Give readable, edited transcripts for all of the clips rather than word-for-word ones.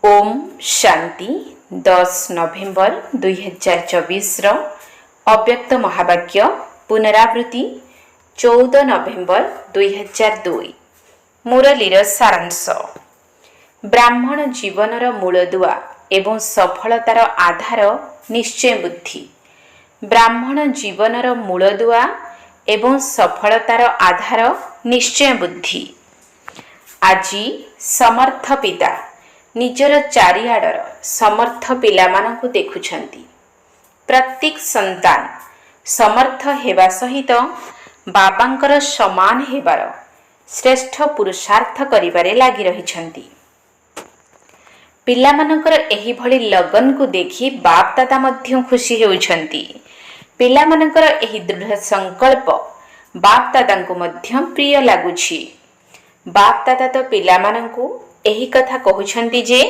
ओम शांति 10 नवेम्बर 2024 अव्यक्त महावाक्य पुनरावृत्ति 14 नवेम्बर 2002 मुरलीर सारांश। ब्राह्मण जीवनर मूलदुआ एवं सफलतार आधार निश्चय बुद्धि। ब्राह्मण जीवनर मूलदुआ एवं सफलतार आधार निश्चय बुद्धि। आजी समर्थ पिता निजर चारिआडर समर्थ पिलामानंकु देखुछंती। प्रत्येक संतान समर्थ हेबा सहित बाबांकर समान हेबार श्रेष्ठ पुरुषार्थ करिबारे लागि रहिछंती। पिलामानंकर एही भली लगन को देखि बाप दादा मध्य खुशी हेउछंती। पिलामानंकर एही दृढ़ संकल्प बाप दादांकु मध्य प्रिय लागुछि। बाप दादा तो पिलामानंकु एही कथा कहउछंती जे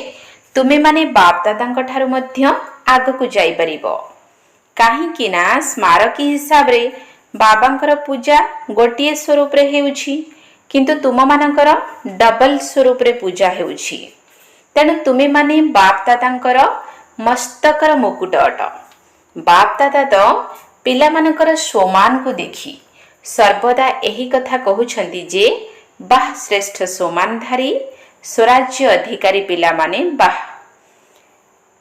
तुमे माने बाप दादांक ठारु मध्य आगकु जाई परिबो। काहेकि ना स्मारकी हिसाब रे बाबांकर पूजा गोटिए स्वरूप रे हेउछि, किंतु तुम मानकर डबल स्वरूप रे पूजा हेउछि। तेणु तुमे माने बाप दादांकर मस्तकर मुकुट अट। बाप दादा तो पिला मानकर सोमान को देखि सर्वदा एही कथा कहउछंती जे बाह श्रेष्ठ सोमानधारी स्वराज्य अधिकारी पिला माने बाह।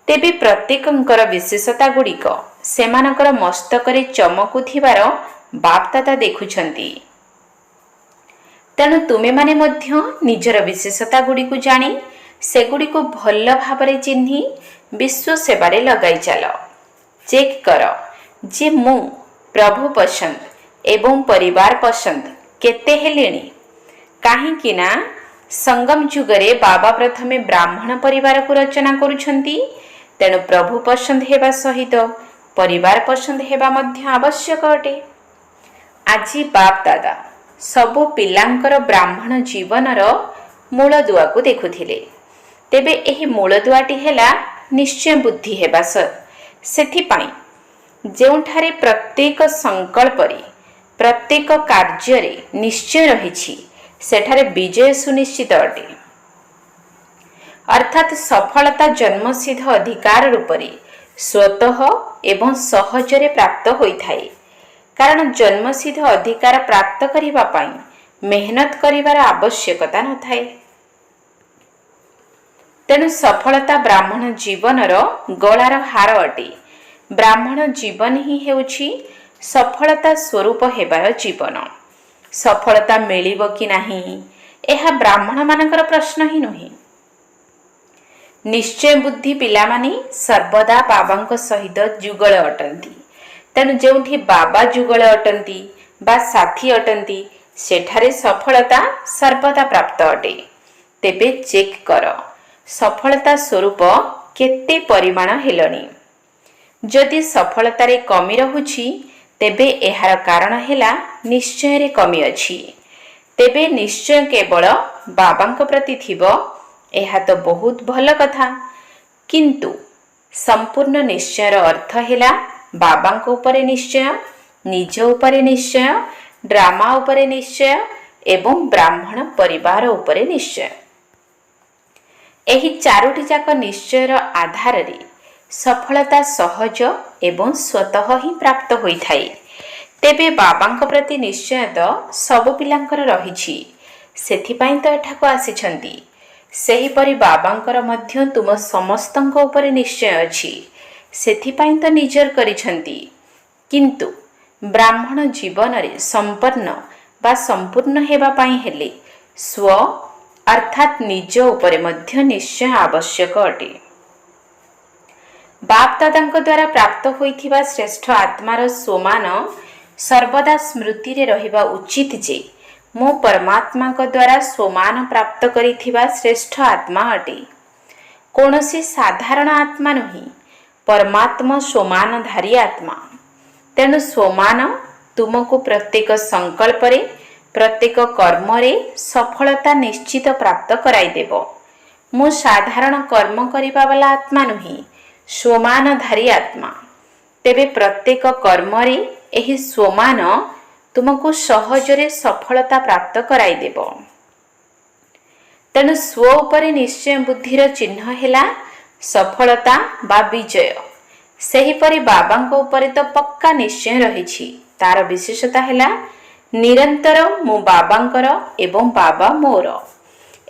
तेबे प्रत्येकंकर विशेषता गुड़िक सेमानकर मस्तकरे चमकुथिबार बाप दादा देखुछंती। तेणु तुमे माने मध्य निजर विशेषता गुड़िक जानी सेगुड़िक भल भाबरे चिन्ही विश्व सेवारे लगाई चल। चेक कर जे मु प्रभु पसंद एवं परिवार पसंद केते हेलेनी। काहेकि ना संगम जुगरे बाबा प्रथमे ब्राह्मण परिवार को रचना करुछंती। तेणु प्रभु पसंद हेबा सहित परिवार पसंद हेबा मध्य आवश्यक अटे। आजी बाप दादा सबु पिलांकर ब्राह्मण जीवनर मूल दुआ को देखुथिले। तेबे एही मूल दुआटी हेला निश्चय बुद्धि हेबा सेथिपाई जेउठारे प्रत्येक संकल्परे प्रत्येक कार्य निश्चय रहिछि सेठारे विजय सुनिश्चित अटे। अर्थात सफलता जन्मसिद्ध अधिकार रूपरे स्वतः एवं सहजरे प्राप्त होइथाए। कारण जन्मसिद्ध अधिकार प्राप्त करिबा पाई मेहनत करिवार आवश्यकता न थाए। तेणु सफलता ब्राह्मण जीवनर गଳାର हार अटे। ब्राह्मण जीवन ही हेउछि सफलता स्वरूप हेबार जीवन। सफलता मिलिबो कि नाही एहा ब्राह्मण मानकर प्रश्न ही नुहे। निश्चय बुद्धि पिला माने सर्वदा बाबांक सहित जुगल अटंती। तेणु जेउठी बाबा जुगल अटंती बा साथी अटंती सेठारे सफलता सर्वदा प्राप्त अटे। तेबे चेक कर सफलता स्वरूप केते परिमाण हेलनी। जदि सफलतारे कमी रहुछि तेबे एहार कारण हेला निश्चय रे कमी अछि। तेबे निश्चय केवल बाबांक प्रति थिबो एहा तो बहुत भल कथा, किंतु संपूर्ण निश्चयर अर्थ हेला बाबांक उपरे निश्चय, निज उपरे निश्चय, ड्रामा उपरे निश्चय एवं ब्राह्मण परिवार उपरे निश्चय। एही चारोटी जाक निश्चयर आधार रे सफलता सहज एवं स्वतः ही प्राप्त होइथाए। तेबे बाबांक प्रति निश्चय तो सबु पिलांकर रहिछि, सेथिपाई तो एठाको आसिछंती। सेहीपरि बाबांकर मध्य तुम समस्तंक उपरे निश्चय अछि, सेथिपाई तो निजर करिछंती। किंतु ब्राह्मण जीवन रे संपन्न बा संपूर्ण हेबा पाई हेले स्व अर्थात निज उपरे मध्य निश्चय आवश्यक अटे। बाप दादांक द्वारा प्राप्त होइथिबा श्रेष्ठ आत्मार सोमान सर्वदा स्मृति रे रहिबा उचित जे मो परमात्मा को द्वारा सोमान प्राप्त करिथिबा श्रेष्ठ आत्मा अटे। कोनोसी साधारण आत्मा नही, परमात्मा सोमानधारी आत्मा। तेणु सोमान तुमको प्रत्येक संकल्प रे प्रत्येक कर्म रे सफलता निश्चित प्राप्त कराई देबो। मो साधारण कर्म करिबा वाला आत्मा नही, सोमानधारी आत्मा। तेबे प्रत्येक कर्म रे एही सोमान तुमको सहजरे सफलता प्राप्त कराई देबो। तेणु स्व उपरे निश्चय बुद्धिर चिन्ह है सफलता बा विजय। सेहीपरि बाबांको उपरे तो पक्का निश्चय रही। तार विशेषता है निरंतर मु बाबांकर एवं बाबा मोर।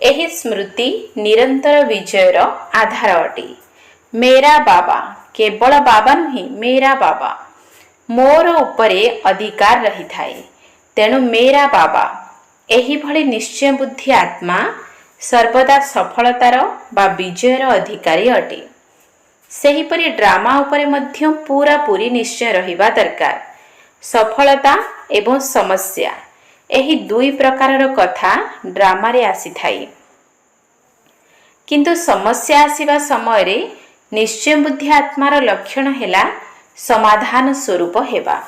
एही स्मृति निरंतर विजयर आधार अटे। मेरा बाबा केवल बाबा नुहे, मेरा बाबा मोर उपरे अधिकार रही थाए। तेणु मेरा बाबा एही भली निश्चय बुद्धि आत्मा सर्वदा सफलतार बा विजयर अधिकारी अटे। सेहीपरि ड्रामा उपरे मध्य पूरा पूरी निश्चय रहिबा दरकार। सफलता एवं समस्या एही दुई प्रकारर कथा ड्रामा रे आसी थाए, किंतु समस्या आसीबा समय रे निश्चय बुद्धि आत्मार लक्षण हैला समाधान स्वरूप हेबा,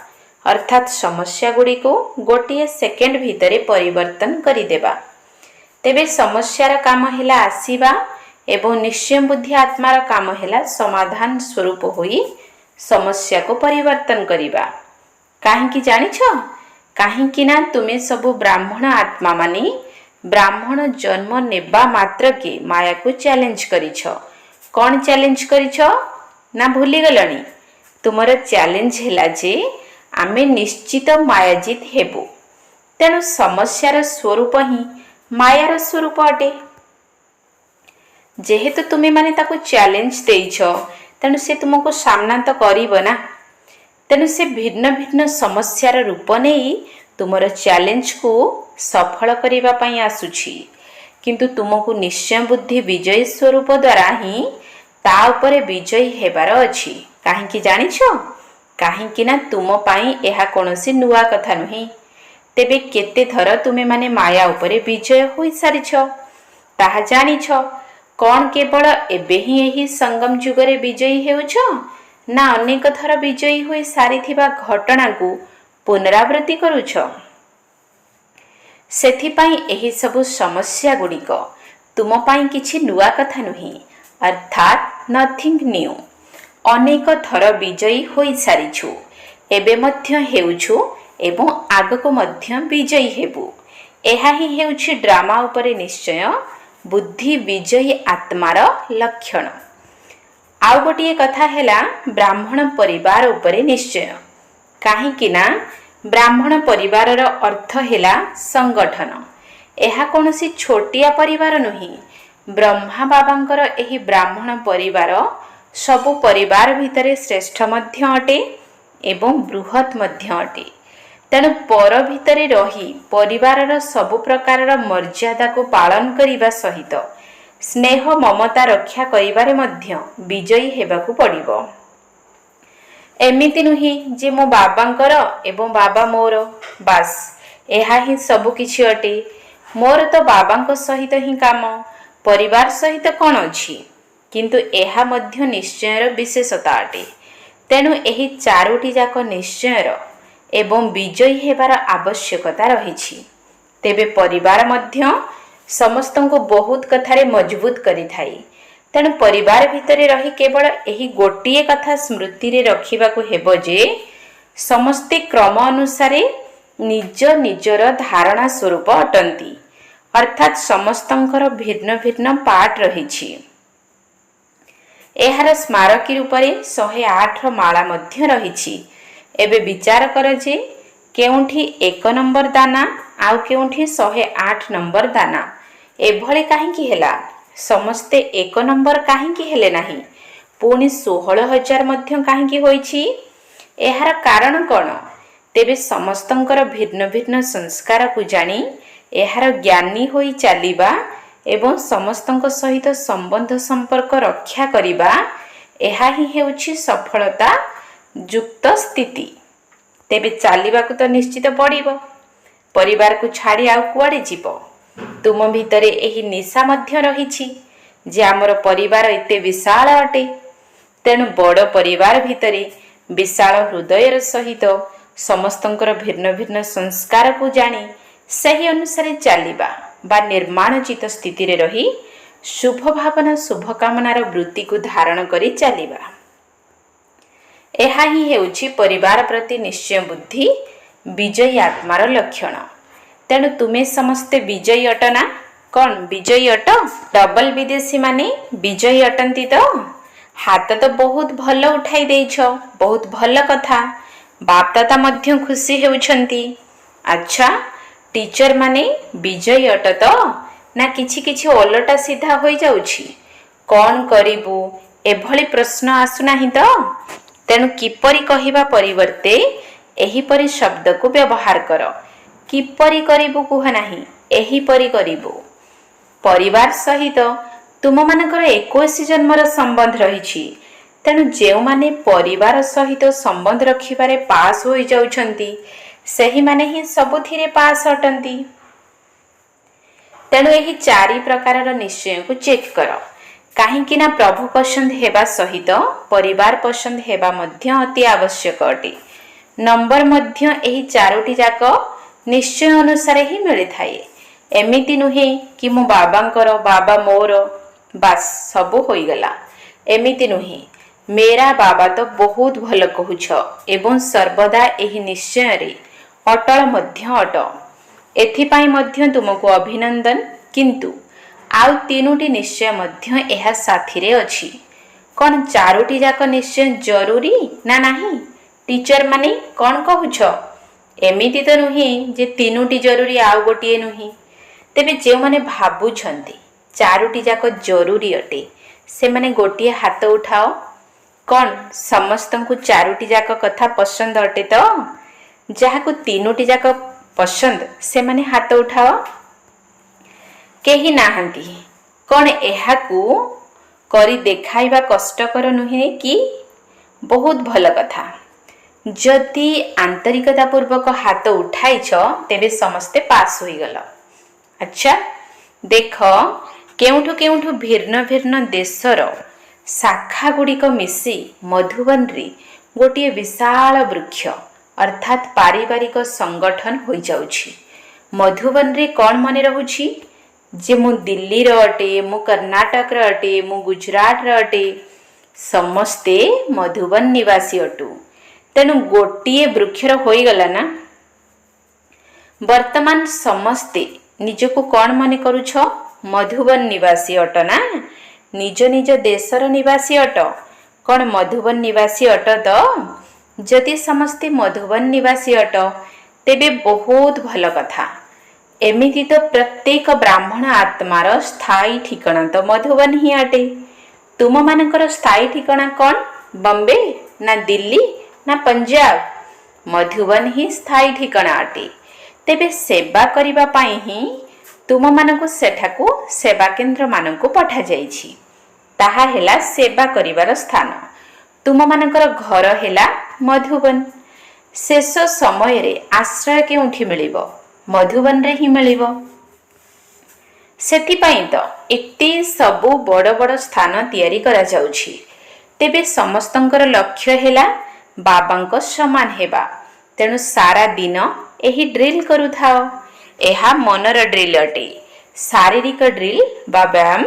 अर्थात समस्या गुड़ी को गोटे सेकेंड भितरे परिवर्तन करिदेबा। तेबे समस्यार काम हैला आसीबा एवं निश्चय बुद्धि आत्मार काम हैला समाधान स्वरूप होई समस्या को परिवर्तन करिबा। काहेकि जानिछ? काहेकि ना तुमे सबु ब्राह्मण आत्मा मानी ब्राह्मण जन्म नेबा मात्र के माया को चैलेंज करिछ। कौन चैलेंज करिछ ना भूली गलनी? तुमर चैलेंज हैला जे आमे निश्चित मायाजित हेबु। तेणु समस्यार स्वरूप ही मायार स्वरूप अटे। जेहेतु तुमे माने ताको चैलेंज देइछ, तेणु से तुमको सामना तो करिब ना। तेणु से भिन्न भिन्न समस्यार रूप नहीं तुमर चैलेंज को सफल करिबा पई आसुछि, किंतु तुमको निश्चय बुद्धि विजय स्वरूप द्वारा ही ता उपरे विजयी हेबार अछि। काहेकि जानिछ? काहेकि ना तुम पई एहा कोनोसी नुआ कथा नुही। तेबे केते थर तुमे माने माया उपरे विजय होई सारिछ ताहा जानिछ। कौन केवल एबे ही एही संगम जुगरे विजयी हेउछ, ना अनेक थर विजयी होई सारिथिबा घटना को पुनरावृत्ति करूछ? सेथिपाई एही सबु समस्या गुड़िक तुम पाई किछि नुआ कथा नुही, अर्थात नथिंग न्यू। अनेक थर विजयी होई सारिछु, एबे मध्य हेउछु एवं आगको मध्य विजयी हेबु। एहा ही हेउछि ड्रामा उपरे निश्चय बुद्धि विजयी आत्मार लक्षण। आउ गोटे कथा हैला ब्राह्मण परिवार उपरे निश्चय। काहेकि ना ब्राह्मण परिवार अर्थ हैला संगठन। एहा कोनोसी छोटिया परिवार नुही। ब्रह्मा बाबांकर एही ब्राह्मण परिवार सबु परिवार भितरे श्रेष्ठ मध्य अटे एवं बृहत मध्य अटे। तेणु पर भितरे रही परिवारर सबु प्रकारर मर्यादा को पालन करिबा सहित स्नेह ममता रक्षा करिबारे मध्य विजयी हेबाकू पड़िबो। एमिति नुही जे मो बाबांकर एवं बाबा मोर, बास एहा ही सबु किछि अटे। मोर तो बाबांक सहित ही काम, परिवार सहित कौन अछि? किंतु एहा मध्य निश्चयर विशेषता अटे। तेणु एही चारोटी जाक निश्चयर एवं विजयी हेबार आवश्यकता रहिछि। तेबे परिवार मध्य समस्तंको बहुत कथारे मजबूत करि थाई। तेणु परिवार भितरे रही केवल एही गोटिए कथा स्मृति रे रखिबाकू हेबो जे समस्ते क्रम अनुसारे निज निजर धारणा स्वरूप अटंती, अर्थात समस्तंकर भिन्न भिन्न पार्ट रहिछि। एहार स्मारकी रूपरे 108 माला मध्य रहिछि। एबे विचार कर जे केउठी 1 नंबर दाना आउ केउठी 108 नंबर दाना एभली काहेकि हेला? समस्ते 1 नंबर काहेकि हेले नाही, पुणी 16,000 मध्य काहेकि होईछि? एहार कारण कौन? तेबे समस्तंकर भिन्न भिन्न संस्कार को जानी एहार ज्ञानी होई चालिबा एवं समस्तंक सहित संबंध संपर्क रक्षा करिबा, एहा ही हेउछि सफलता युक्त स्थिति। तेबे चालिबाकू तो निश्चित पड़िबो। परिवार को छाड़ी आउ कुआडे जीवो? तुम भितरे एही निशा मध्य रहिछि जे आमर परिवार एते विशाल अटे। तेणु बड़ परिवार भितरे विशाल हृदयर सहित समस्तंकर भिन्न भिन्न संस्कार को जानी सही अनुसारे चालिबा बा निर्माणजित स्थिति रे रही शुभ भावना शुभ कामनार वृत्ति को धारण करी चालिबा। एहा ही हेउछि परिवार प्रति निश्चय बुद्धि विजयी आत्मार लक्षण। तेणु तुमे समस्ते विजयी अटना? कौन विजयी अट डबल विदेशी माने विजयी अटंती तो हाथ तो बहुत भल उठाई देछ बहुत भल कथा बाप दादा मध्य खुशी हेउछंती। अच्छा टीचर माने विजयी अट तो ना किछि किछि ओलटा सीधा होई जाउछि कौन करिबु एभली प्रश्न आसुनाही तो तेणु किपरि कहिबा परिवर्ते एहीपरि शब्द को व्यवहार कर किपरि करिबु कुह नाही एहीपरि करिबु। परिवार सहित तुम मानकर 21 जन्मर संबंध रही तेणु जो माने परिवार सहित संबंध रखिबारे पास हो जाउछंती सही माने ही सबुथिरे पास अटंती। तेणु यही 4 प्रकार निश्चय को चेक कर कहीं ना प्रभु पसंद हेबा सहित परिवार पसंद हेबा मध्य अति आवश्यक अटे। नंबर मध्य यही 4टी जाक निश्चय अनुसार ही मिली थाए एमिति नुहे कि मो बाबांकर बाबा मोर बास सबु होईगला एमिति नुहे मेरा बाबा तो बहुत भल कहूछ एवं सर्वदा एही निश्चय रे अटल मध्य अट एथिपाई मध्य तुमको अभिनंदन। किंतु आउ 3टी निश्चय मध्य एहा साथी रे अछि कौन 4टी जाक निश्चय जरूरी ना नाही टीचर माने कौन कहूछ एमिति तो नुहे जे 3टी जरूरी आउ गोटिए नुहे तेबे जो माने भाबुछंती 4टी जाक जरूरी अटे से माने गोटिए हाथ उठाओ कौन समस्त को 4टी जाक कथा पसंद अटे तो जहाको 3टी जाक पसंद से माने हाथ उठाओ केही नाहंती कौन एहाकू करी देखाइबा कष्टकर नुहे कि बहुत भल कथा जदि आंतरिकता पूर्वक हाथ उठाइछ तेबे समस्ते पास होई गल। अच्छा देख केउठु केउठु भिन्न भिन्न देशर शाखा गुड़िक मिसी मधुबन रे गोटे विशाल वृक्ष अर्थात पारिवारिक संगठन हो जाउछि। मधुबन रे कौन मने रहुछि जे मु दिल्ली रो अटे मु कर्नाटक रो अटे मु गुजरात रो अटे समस्ते मधुबन निवासी अटु तेणु गोटे वृक्षर होईगला ना। वर्तमान समस्ते निजको कौन मने करूछ मधुबन निवासी अट ना निज निज देशर निवासी अट कौन मधुबन निवासी अट तो जदि समस्ते मधुबन निवासी अट तेबे बहुत भल कथा एमिति तो प्रत्येक ब्राह्मण आत्मार स्थायी ठिकाना तो मधुबन ही अटे। तुम मानकर स्थायी ठिकाना कौन बॉम्बे ना दिल्ली ना पंजाब मधुबन ही स्थायी ठिकाना अटे। तेबे सेवा करिबा पाई ही तुम मानकु सेठाकु सेवा केंद्र मानकु पठा जाइछि ताहा हेला सेवा करिवार स्थान तुम मानकर घर हेला मधुबन। शेष समय रे आश्रय केउठी मिलिबो मधुबन रे ही मिलिबो। सेथिपाई तो एते सबु बड़ बड़ स्थान तैयारी करा जाउछि। तेबे समस्तंकर लक्ष्य हेला बाबांको समान हेबा तेणु सारा दिन एही ड्रिल करूथाओ एहा मनर ड्रिल अटे। शारीरिक ड्रिल बा व्यायाम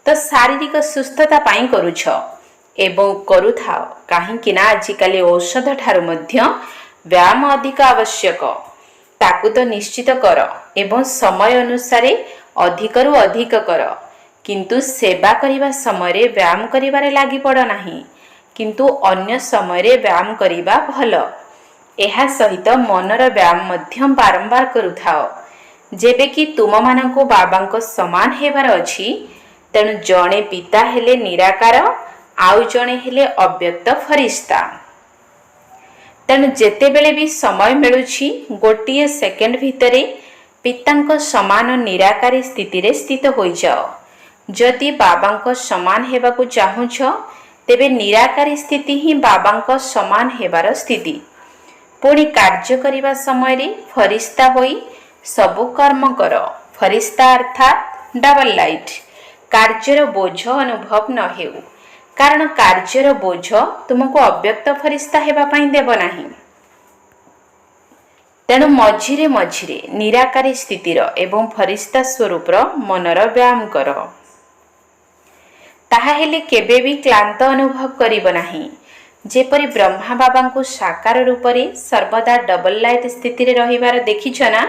तो शारीरिक सुस्थता पाई करूछ एवं करूथाओ काहेकि ना आजिकाली औषध ठारू मध्य व्यायाम अधिक आवश्यक ताकू तो निश्चित कर एवं समय अनुसार अधिकरु अधिक कर किंतु सेवा करिबा समय रे व्यायाम करिबारे लागि पड़ नाही किंतु अन्य समय रे व्यायाम करिबा भल। एहा सहित मनर व्यायाम मध्य बारंबार करूथाओ जेबे कि तुम मानको बाबांको समान हेबार अछि तेणु जणे पिता हेले निराकार आउ जणे हेले अव्यक्त फरिश्ता तेणु जेतेबेले भी समय मिलुछि गोटिए सेकेंड भितरे पितांको समान निराकारी स्थिति रे स्थित होई जाओ। जदि बाबांको समान हेबाकु चाहुछ तेबे निराकारी स्थिति ही बाबांको समान हेबार स्थिति। पुणी कार्य करिबा समय रे फरिश्ता होई सबु कर्म कर फरिश्ता अर्थात डबल लाइट कार्यर बोझ अनुभव न हेउ कारण कार्यर बोझ तुमको अव्यक्त फरिश्ता हेबा पाई देब नाही। तेणु मझिरे मझिरे निराकारी स्थितिर एवं फरिश्ता स्वरूपर मनर व्यायाम कर ताहा हेले केबे भी क्लांत अनुभव करिब नाही। जेपरि ब्रह्मा बाबा को साकार रूप रे सर्वदा डबल लाइट स्थिति रे रहिबार देखिछ ना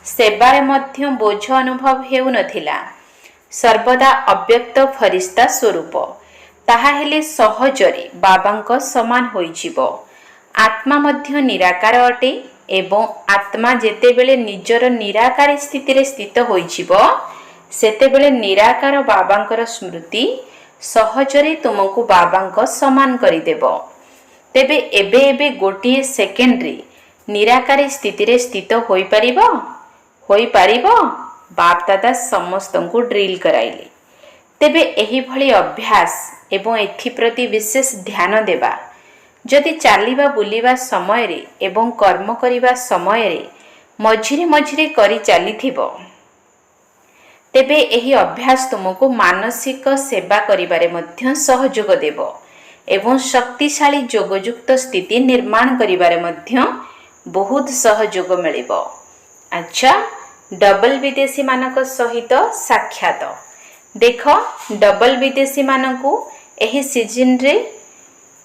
ସେବାରେ ମଧ୍ୟ ବୋଝ ଅନୁଭବ ହେଉନଥିଲା। ସର୍ବଦା ଅବ୍ୟକ୍ତ ଫରିସ୍ତା ସ୍ୱରୂପ। ତାହା ହେଲେ ସହଜରେ ବାବାଙ୍କ ସମାନ ହୋଇଯିବ। ଆତ୍ମା ମଧ୍ୟ ନିରାକାର ଅଟେ ଏବଂ ଆତ୍ମା ଯେତେବେଳେ ନିଜର ନିରାକାରୀ ସ୍ଥିତିରେ ସ୍ଥିତ ହୋଇଯିବ, ସେତେବେଳେ ନିରାକାର ବାବାଙ୍କର ସ୍ମୃତି ସହଜରେ ତୁମକୁ ବାବାଙ୍କ ସମାନ କରିଦେବ। ତେବେ ଏବେ ଏବେ ଗୋଟିଏ ସେକେଣ୍ଡରେ ନିରାକାରୀ ସ୍ଥିତିରେ ସ୍ଥିତ ହୋଇପାରିବ? ବାପ ଦାଦା ସମସ୍ତଙ୍କୁ ଡ୍ରିଲ୍ କରାଇଲେ। ତେବେ ଏହିଭଳି ଅଭ୍ୟାସ ଏବଂ ଏଥିପ୍ରତି ବିଶେଷ ଧ୍ୟାନ ଦେବା। ଯଦି ଚାଲିବା ବୁଲିବା ସମୟରେ ଏବଂ କର୍ମ କରିବା ସମୟରେ ମଝିରେ ମଝିରେ କରି ଚାଲିଥିବ, ତେବେ ଏହି ଅଭ୍ୟାସ ତୁମକୁ ମାନସିକ ସେବା କରିବାରେ ମଧ୍ୟ ସହଯୋଗ ଦେବ ଏବଂ ଶକ୍ତିଶାଳୀ ଯୋଗଯୁକ୍ତ ସ୍ଥିତି ନିର୍ମାଣ କରିବାରେ ମଧ୍ୟ ବହୁତ ସହଯୋଗ ମିଳିବ। ଆଚ୍ଛା, ଡବଲ ବିଦେଶୀମାନଙ୍କ ସହିତ ସାକ୍ଷାତ। ଦେଖ, ଡବଲ ବିଦେଶୀମାନଙ୍କୁ ଏହି ସିଜନରେ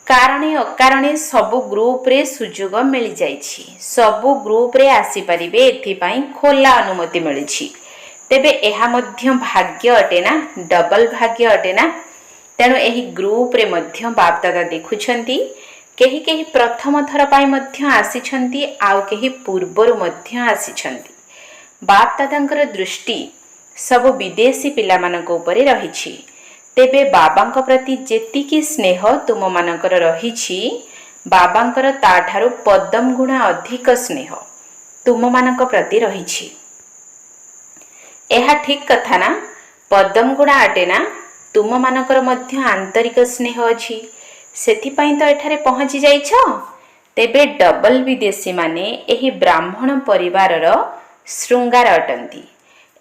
କାରଣେ ଅକାରଣେ ସବୁ ଗ୍ରୁପରେ ସୁଯୋଗ ମିଳିଯାଇଛି। ସବୁ ଗ୍ରୁପରେ ଆସିପାରିବେ, ଏଥିପାଇଁ ଖୋଲା ଅନୁମତି ମିଳିଛି। ତେବେ ଏହା ମଧ୍ୟ ଭାଗ୍ୟ ଅଟେ ନା, ଡବଲ ଭାଗ୍ୟ ଅଟେ ନା। ତେଣୁ ଏହି ଗ୍ରୁପରେ ମଧ୍ୟ ବାପ ଦାଦା ଦେଖୁଛନ୍ତି। କେହି କେହି ପ୍ରଥମ ଥର ପାଇଁ ମଧ୍ୟ ଆସିଛନ୍ତି, ଆଉ କେହି ପୂର୍ବରୁ ମଧ୍ୟ ଆସିଛନ୍ତି। ବାପ ଦାଦାଙ୍କର ଦୃଷ୍ଟି ସବୁ ବିଦେଶୀ ପିଲାମାନଙ୍କ ଉପରେ ରହିଛି। ତେବେ ବାବାଙ୍କ ପ୍ରତି ଯେତିକି ସ୍ନେହ ତୁମମାନଙ୍କର ରହିଛି, ବାବାଙ୍କର ତାଠାରୁ ପଦମ ଗୁଣା ଅଧିକ ସ୍ନେହ ତୁମମାନଙ୍କ ପ୍ରତି ରହିଛି। ଏହା ଠିକ୍ କଥା ନା? ପଦମ ଗୁଣା ଅଟେ ନା? ତୁମମାନଙ୍କର ମଧ୍ୟ ଆନ୍ତରିକ ସ୍ନେହ ଅଛି, ସେଥିପାଇଁ ତ ଏଠାରେ ପହଞ୍ଚି ଯାଇଛ। ତେବେ ଡବଲ ବିଦେଶୀମାନେ ଏହି ବ୍ରାହ୍ମଣ ପରିବାରର ଶୃଙ୍ଗାର ଅଟନ୍ତି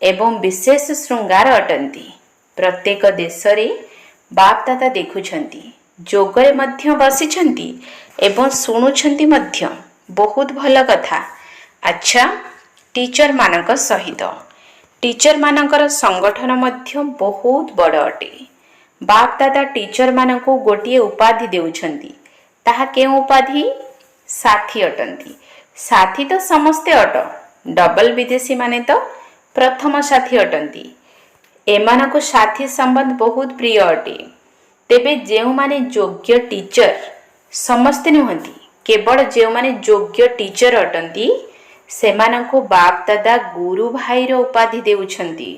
ଏବଂ ବିଶେଷ ଶୃଙ୍ଗାର ଅଟନ୍ତି। ପ୍ରତ୍ୟେକ ଦେଶରେ ବାପ ଦାଦା ଦେଖୁଛନ୍ତି, ଯୋଗରେ ମଧ୍ୟ ବସିଛନ୍ତି ଏବଂ ଶୁଣୁଛନ୍ତି ମଧ୍ୟ। ବହୁତ ଭଲ କଥା। ଆଚ୍ଛା, ଟିଚରମାନଙ୍କ ସହିତ ଟିଚରମାନଙ୍କର ସଂଗଠନ ମଧ୍ୟ ବହୁତ ବଡ଼ ଅଟେ। ବାପ ଦାଦା ଟିଚରମାନଙ୍କୁ ଗୋଟିଏ ଉପାଧି ଦେଉଛନ୍ତି। ତାହା କେଉଁ ଉପାଧି? ସାଥୀ ଅଟନ୍ତି। ସାଥୀ ତ ସମସ୍ତେ ଅଟ, ଡବଲ ବିଦେଶୀମାନେ ତ ପ୍ରଥମ ସାଥୀ ଅଟନ୍ତି। ଏମାନଙ୍କୁ ସାଥୀ ସମ୍ବନ୍ଧ ବହୁତ ପ୍ରିୟ ଅଟେ। ତେବେ ଯେଉଁମାନେ ଯୋଗ୍ୟ ଟିଚର, ସମସ୍ତେ ନୁହନ୍ତି, କେବଳ ଯେଉଁମାନେ ଯୋଗ୍ୟ ଟିଚର ଅଟନ୍ତି, ସେମାନଙ୍କୁ ବାପ ଦାଦା ଗୁରୁ ଭାଇର ଉପାଧି ଦେଉଛନ୍ତି।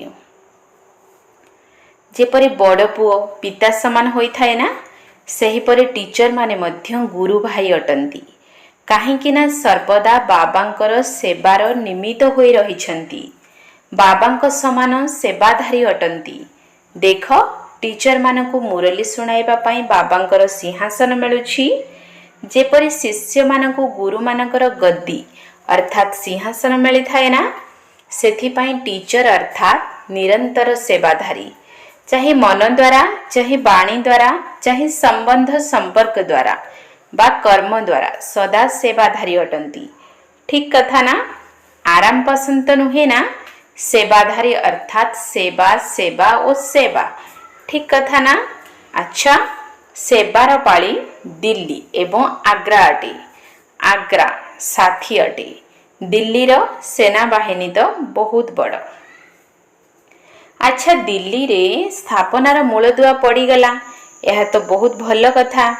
ଯେପରି ବଡ଼ ପୁଅ ପିତା ସମାନ ହୋଇଥାଏ ନା, ସେହିପରି ଟିଚରମାନେ ମଧ୍ୟ ଗୁରୁ ଭାଇ ଅଟନ୍ତି। କାହିଁକି ନା ସର୍ବଦା ବାବାଙ୍କର ସେବାର ନିମିତ୍ତ ହୋଇ ରହିଛନ୍ତି। ବାବାଙ୍କ ସମାନ ସେବାଧାରୀ ଅଟନ୍ତି। ଦେଖ, ଟିଚରମାନଙ୍କୁ ମୁରଲି ଶୁଣାଇବା ପାଇଁ ବାବାଙ୍କର ସିଂହାସନ ମିଳୁଛି। ଯେପରି ଶିଷ୍ୟମାନଙ୍କୁ ଗୁରୁମାନଙ୍କର ଗଦ୍ଦି ଅର୍ଥାତ୍ ସିଂହାସନ ମିଳିଥାଏ ନା, ସେଥିପାଇଁ ଟିଚର ଅର୍ଥାତ୍ ନିରନ୍ତର ସେବାଧାରୀ। ଚାहे मन द्वारा, चाहे वाणी द्वारा, चाहे संबंध संपर्क द्वारा बा कर्म द्वारा सदा सेवाधारी अटंती। ठीक कथा ना? आराम पसंद तो नुहे ना? सेवाधारी अर्थात सेवा सेवा और सेवा। ठीक कथा ना? अच्छा, सेवार पाली दिल्ली एवं आग्रा अटे। आग्रा साथी अटे। दिल्ली रो सेना बाहिनी तो बहुत बड़। अच्छा, दिल्ली रे स्थापनार मूलदुआ पड़ीगला, यह तो बहुत भल कथा।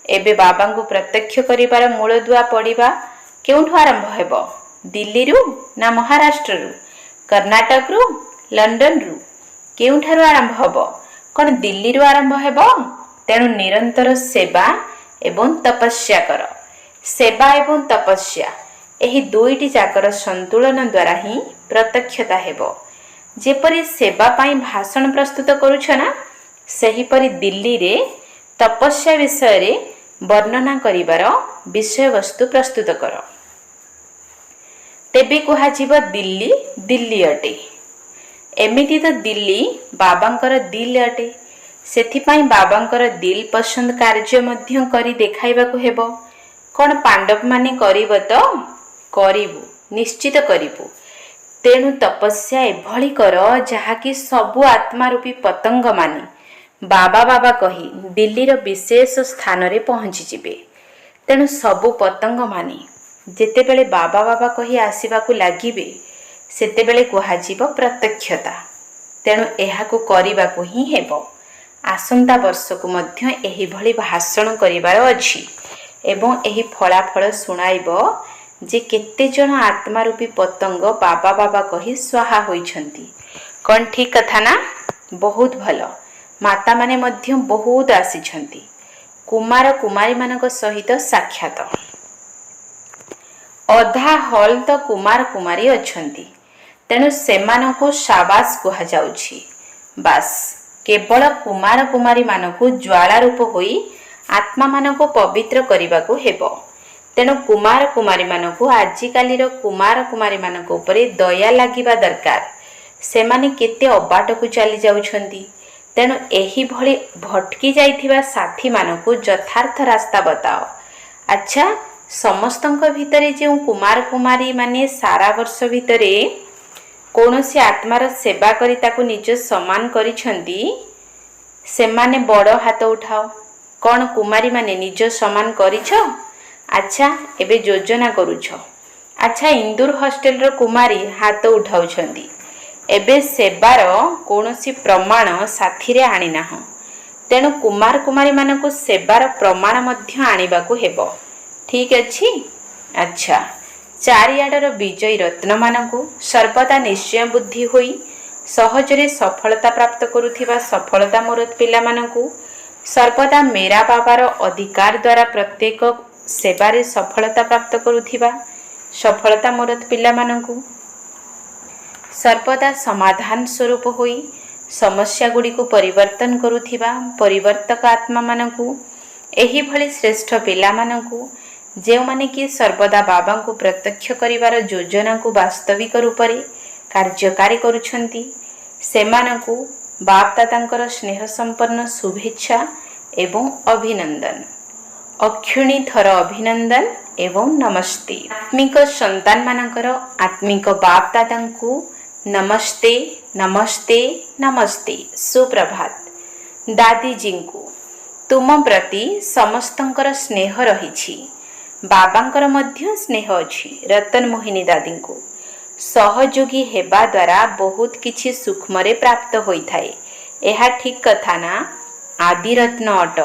एबे बाबा को प्रत्यक्ष करिबार मूलदुआ पड़ीबा केउठु आरंभ हेबो? दिल्ली रु ना महाराष्ट्र रु, कर्नाटक रु, लंडन रु? केउठारु आरंभ हेबो? कोन दिल्ली रु आरंभ हेबो? तेणु निरंतर सेवा एवं तपस्या कर। सेवा एवं तपस्या एही दुईटी जाकर संतुलन द्वारा ही प्रत्यक्षता हेबो। जेपरी सेवा पाई भाषण प्रस्तुत करूछ ना, सेहीपरि दिल्ली रे तपस्या विषय रे वर्णना करिबार विषय वस्तु प्रस्तुत कर। तेबे कुहा जीव दिल्ली दिल्ली अटे। एमिति तो दिल्ली बाबांकर दिल अटे। सेथिपाई बाबांकर दिल पसंद कार्य मध्य करी देखाइबाकु हेबो। कोन पांडव माने करिब तो? करिबु, निश्चित करिबु। तेणु तपस्या एभली कर जहाँकि सबु आत्मा रूपी पतंग माने बाबा बाबा कही दिल्लीर विशेष स्थान रे पहुँची जिबे। तेणु सबु पतंग माने जेतेबेले बाबा बाबा कही आसीबाकु लागिबे, ସେତେବେଳେ କୁହାଯିବ ପ୍ରତ୍ୟକ୍ଷତା। ତେଣୁ ଏହାକୁ କରିବାକୁ ହିଁ ହେବ। ଆସନ୍ତା ବର୍ଷକୁ ମଧ୍ୟ ଏହିଭଳି ଭାଷଣ କରିବାର ଅଛି ଏବଂ ଏହି ଫଳାଫଳ ଶୁଣାଇବ ଯେ କେତେଜଣ ଆତ୍ମାରୂପୀ ପତଙ୍ଗ ବାବା ବାବା କହି ସ୍ୱାହା ହୋଇଛନ୍ତି। କ'ଣ ଠିକ୍ କଥା ନା? ବହୁତ ଭଲ। ମାତାମାନେ ମଧ୍ୟ ବହୁତ ଆସିଛନ୍ତି। କୁମାର କୁମାରୀମାନଙ୍କ ସହିତ ସାକ୍ଷାତ। ଅଧା ହଲ୍ ତ କୁମାର କୁମାରୀ ଅଛନ୍ତି, ତେଣୁ ସେମାନଙ୍କୁ ସାବାସ କୁହାଯାଉଛି। ବାସ୍, କେବଳ କୁମାର କୁମାରୀମାନଙ୍କୁ ଜ୍ୱାଳା ରୂପ ହୋଇ ଆତ୍ମାମାନଙ୍କୁ ପବିତ୍ର କରିବାକୁ ହେବ। ତେଣୁ କୁମାର କୁମାରୀମାନଙ୍କୁ ଆଜିକାଲିର କୁମାର କୁମାରୀମାନଙ୍କ ଉପରେ ଦୟା ଲାଗିବା ଦରକାର। ସେମାନେ କେତେ ଅବାଟକୁ ଚାଲି ଯାଉଛନ୍ତି। ତେଣୁ ଏହିଭଳି ଭଟକି ଯାଇଥିବା ସାଥୀମାନଙ୍କୁ ଯଥାର୍ଥ ରାସ୍ତା ବତାଅ। ଆଚ୍ଛା, ସମସ୍ତଙ୍କ ଭିତରେ ଯେଉଁ କୁମାର କୁମାରୀମାନେ ସାରା ବର୍ଷ ଭିତରେ କୌଣସି ଆତ୍ମାର ସେବା କରି ତାକୁ ନିଜ ସମାନ କରିଛନ୍ତି, ସେମାନେ ବଡ଼ ହାତ ଉଠାଅ। କ'ଣ କୁମାରୀମାନେ ନିଜ ସମାନ କରିଛ? ଆଚ୍ଛା, ଏବେ ଯୋଜନା କରୁଛ। ଆଚ୍ଛା, ଇନ୍ଦୁର ହଷ୍ଟେଲର କୁମାରୀ ହାତ ଉଠାଉଛନ୍ତି। ଏବେ ସେବାର କୌଣସି ପ୍ରମାଣ ସାଥିରେ ଆଣିନାହଁ। ତେଣୁ କୁମାର କୁମାରୀମାନଙ୍କୁ ସେବାର ପ୍ରମାଣ ମଧ୍ୟ ଆଣିବାକୁ ହେବ। ଠିକ୍ ଅଛି? ଆଚ୍ଛା, ଚାରିଆଡ଼ର ବିଜୟୀ ରତ୍ନମାନଙ୍କୁ ସର୍ବଦା ନିଶ୍ଚୟ ବୁଦ୍ଧି ହୋଇ ସହଜରେ ସଫଳତା ପ୍ରାପ୍ତ କରୁଥିବା ସଫଳତା ମୂରତ ପିଲାମାନଙ୍କୁ, ସର୍ବଦା ମେରା ବାବାର ଅଧିକାର ଦ୍ୱାରା ପ୍ରତ୍ୟେକ ସେବାରେ ସଫଳତା ପ୍ରାପ୍ତ କରୁଥିବା ସଫଳତା ମୂରତ ପିଲାମାନଙ୍କୁ, ସର୍ବଦା ସମାଧାନ ସ୍ୱରୂପ ହୋଇ ସମସ୍ୟାଗୁଡ଼ିକୁ ପରିବର୍ତ୍ତନ କରୁଥିବା ପରିବର୍ତ୍ତକ ଆତ୍ମାମାନଙ୍କୁ, ଏହିଭଳି ଶ୍ରେଷ୍ଠ ପିଲାମାନଙ୍କୁ, ଯେଉଁମାନେ କି ସର୍ବଦା ବାବାଙ୍କୁ ପ୍ରତ୍ୟକ୍ଷ କରିବାର ଯୋଜନାକୁ ବାସ୍ତବିକ ରୂପରେ କାର୍ଯ୍ୟକାରୀ କରୁଛନ୍ତି, ସେମାନଙ୍କୁ ବାପଦାଦାଙ୍କର ସ୍ନେହ ସମ୍ପନ୍ନ ଶୁଭେଚ୍ଛା ଏବଂ ଅଭିନନ୍ଦନ। ଅକ୍ଷୁଣୀ ଥର ଅଭିନନ୍ଦନ ଏବଂ ନମସ୍ତେ। ଆତ୍ମିକ ସନ୍ତାନମାନଙ୍କର ଆତ୍ମିକ ବାପଦାଦାଙ୍କୁ ନମସ୍ତେ, ନମସ୍ତେ, ନମସ୍ତେ। ସୁପ୍ରଭାତ। ଦାଦିଜୀଙ୍କୁ ତୁମ ପ୍ରତି ସମସ୍ତଙ୍କର ସ୍ନେହ ରହିଛି। ବାବାଙ୍କର ମଧ୍ୟ ସ୍ନେହ ଅଛି। ରତନ ମୋହିନୀ ଦାଦୀଙ୍କୁ ସହଯୋଗୀ ହେବା ଦ୍ୱାରା ବହୁତ କିଛି ସୂକ୍ଷ୍ମରେ ପ୍ରାପ୍ତ ହୋଇଥାଏ। ଏହା ଠିକ୍ କଥା ନା? ଆଦିରତ୍ନ ଅଟ।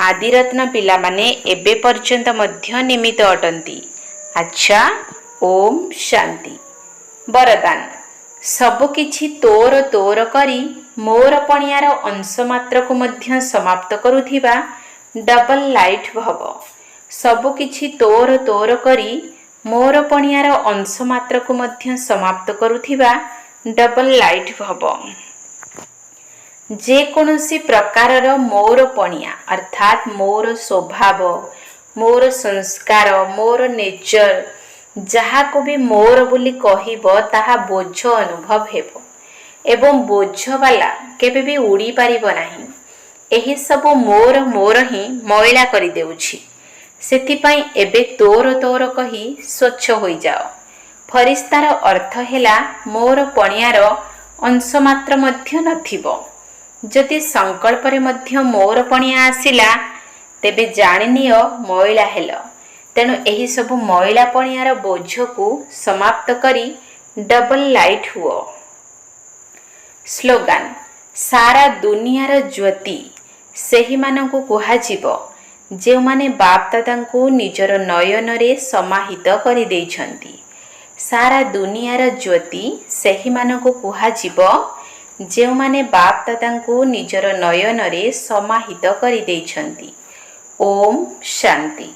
ଆଦିରତ୍ନ ପିଲାମାନେ ଏବେ ପର୍ଯ୍ୟନ୍ତ ମଧ୍ୟ ନିମିତ୍ତ ଅଟନ୍ତି। ଆଚ୍ଛା, ଓମ୍ ଶାନ୍ତି। ବରଦାନ। ସବୁକିଛି ତୋର ତୋର କରି ମୋର ପଣିଆର ଅଂଶ ମାତ୍ରକୁ ମଧ୍ୟ ସମାପ୍ତ କରୁଥିବା ଡବଲ ଲାଇଟ୍ ଭବ। ସବୁକିଛି ତୋର ତୋର କରି ମୋର ପଣିଆର ଅଂଶ ମାତ୍ରକୁ ମଧ୍ୟ ସମାପ୍ତ କରୁଥିବା ଡବଲ ଲାଇଟ୍ ଭବ। ଯେକୌଣସି ପ୍ରକାରର ମୋର ପଣିଆ ଅର୍ଥାତ୍ ମୋର ସ୍ୱଭାବ, ମୋର ସଂସ୍କାର, ମୋର ନେଚର, ଯାହାକୁ ବି ମୋର ବୋଲି କହିବ ତାହା ବୋଝ ଅନୁଭବ ହେବ ଏବଂ ବୋଝବାଲା କେବେ ବି ଉଡ଼ିପାରିବ ନାହିଁ। ଏହିସବୁ ମୋର ମୋର ହିଁ ମଇଳା କରିଦେଉଛି। ସେଥିପାଇଁ ଏବେ ତୋର ତୋର କହି ସ୍ୱଚ୍ଛ ହୋଇଯାଅ। ଫରିସ୍ତାର ଅର୍ଥ ହେଲା ମୋର ପଣିଆର ଅଂଶ ମାତ୍ର ମଧ୍ୟ ନଥିବ। ଯଦି ସଂକଳ୍ପରେ ମଧ୍ୟ ମୋର ପଣିଆ ଆସିଲା, ତେବେ ଜାଣିନିଅ ମଇଳା ହେଲ। ତେଣୁ ଏହିସବୁ ମଇଳା ପଣିଆର ବୋଝକୁ ସମାପ୍ତ କରି ଡବଲ ଲାଇଟ୍ ହୁଅ। ସ୍ଲୋଗାନ। ସାରା ଦୁନିଆର ଜ୍ୟୋତି ସେହିମାନଙ୍କୁ କୁହାଯିବ ଯେଉଁମାନେ ବାପଦାଦାଙ୍କୁ ନିଜର ନୟନରେ ସମାହିତ କରିଦେଇଛନ୍ତି। ସାରା ଦୁନିଆର ଜ୍ୟୋତି ସେହିମାନଙ୍କୁ କୁହାଯିବ ଯେଉଁମାନେ ବାପଦାଦାଙ୍କୁ ନିଜର ନୟନରେ ସମାହିତ କରିଦେଇଛନ୍ତି। ଓମ୍ ଶାନ୍ତି।